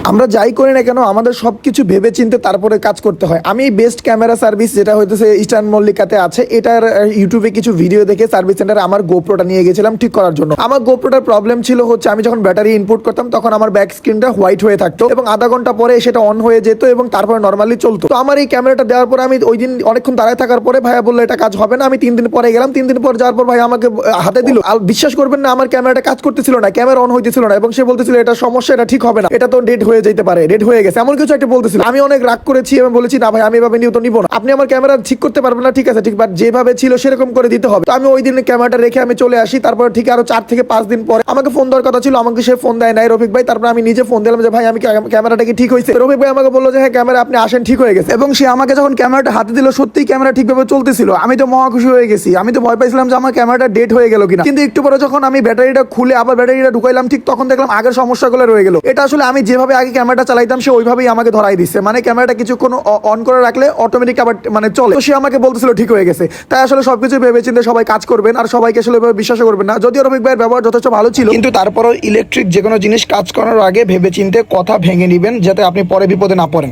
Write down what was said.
আমরা যাই করি না কেন আমাদের সবকিছু ভেবে চিন্তে তারপরে কাজ করতে হয়। আমি বেস্ট ক্যামেরা সার্ভিস যেটা হইতেছে ইস্টার্ন মল্লিকাতে আছে, এটার ইউটিউবে কিছু ভিডিও দেখে সার্ভিস সেন্টারে আমার গোপ্রোটা নিয়ে গেছিলাম ঠিক করার জন্য। আমার গোপ্রোটার প্রবলেম ছিল হচ্ছে আমি যখন ব্যাটারি ইনপুট করতাম তখন আমার ব্যাক স্ক্রিনটা হোয়াইট হয়ে থাকতো এবং আধা ঘন্টা পরে সেটা অন হয়ে যেত এবং তারপরে নর্মালি চলতো। তো আমার এই ক্যামেরাটা দেওয়ার পরে আমি ওই দিন অনেকক্ষণ দাঁড়ায় থাকার পরে ভাইয়া বললো এটা কাজ হবে না। আমি 3 দিন পরে গেলাম, 3 দিন পর যাওয়ার পর ভাই আমাকে হাতে দিল। আর বিশ্বাস করবেন না, আমার ক্যামেরাটা কাজ করতেছিল না, ক্যামেরা অন হইতেছিল না এবং সে বলতেছিল এটা সমস্যা, এটা ঠিক হবে না, এটা তো ডেড হয়ে যেতে পারে, ডেড হয়ে গেছে, এমন কিছু একটা বলতেছিল। আমি অনেক রাগ করেছি এবং বলেছি না ভাই আমি এভাবে নিয়ে তো নিব না, আপনি আমার ক্যামেরা ঠিক করতে পারবেন না, ঠিক আছে ঠিক, বাট যেভাবে ছিল সেরকম করে দিতে হবে। তো আমি ওই দিন ক্যামেরাটা রেখে আমি চলে আসি। তারপর ঠিক আরো 4 থেকে 5 দিন পরে আমাকে ফোন দেওয়ার কথা ছিল, আমাকে সে ফোন দেয় নাই রফিক ভাই। তারপর আমি নিজে ফোন দিলাম যে ভাই আমি ক্যামেরাটা কি ঠিক হয়েছে? রফিক ভাই আমাকে বললো যে হ্যাঁ ক্যামেরা আপনি আসেন, ঠিক হয়ে গেছে। এবং সে আমাকে যখন ক্যামেরাটা হাতে দিল সত্যি ক্যামেরা ঠিকভাবে চলতেছিল। আমি তো মহা খুশি হয়ে গেছি। আমি তো ভয় পাইছিলাম যে আমার ক্যামেরাটা ডেড হয়ে গেল কিনা, কিন্তু একটু পরে যখন আমি ব্যাটারিটা খুলে আবার ব্যাটারিটা ঢুকাইলাম ঠিক তখন দেখলাম আগের সমস্যাগুলো রয়ে গেল। এটা আসলে আমি যেভাবে আগে ক্যামেরাটা চালাইতাম সে ওইভাবেই আমাকে ধরাই দিচ্ছে, মানে ক্যামেরাটা কিছুক্ষণ অন করে রাখলে অটোমেটিক আবার মানে চলে। তো সে আমাকে বলতেছিল ঠিক হয়ে গেছে। তাই আসলে সবকিছু ভেবে চিন্তে সবাই কাজ করবেন আর সবাইকে আসলে বিশ্বাস করবেন না। যদিও রফিক ভাইয়ের ব্যবহার যথেষ্ট ভালো ছিল, কিন্তু তারপরও ইলেকট্রিক যে কোনো জিনিস কাজ করার আগে ভেবে চিন্তে কথা ভেঙে নিবেন যাতে আপনি পরে বিপদে না পড়েন।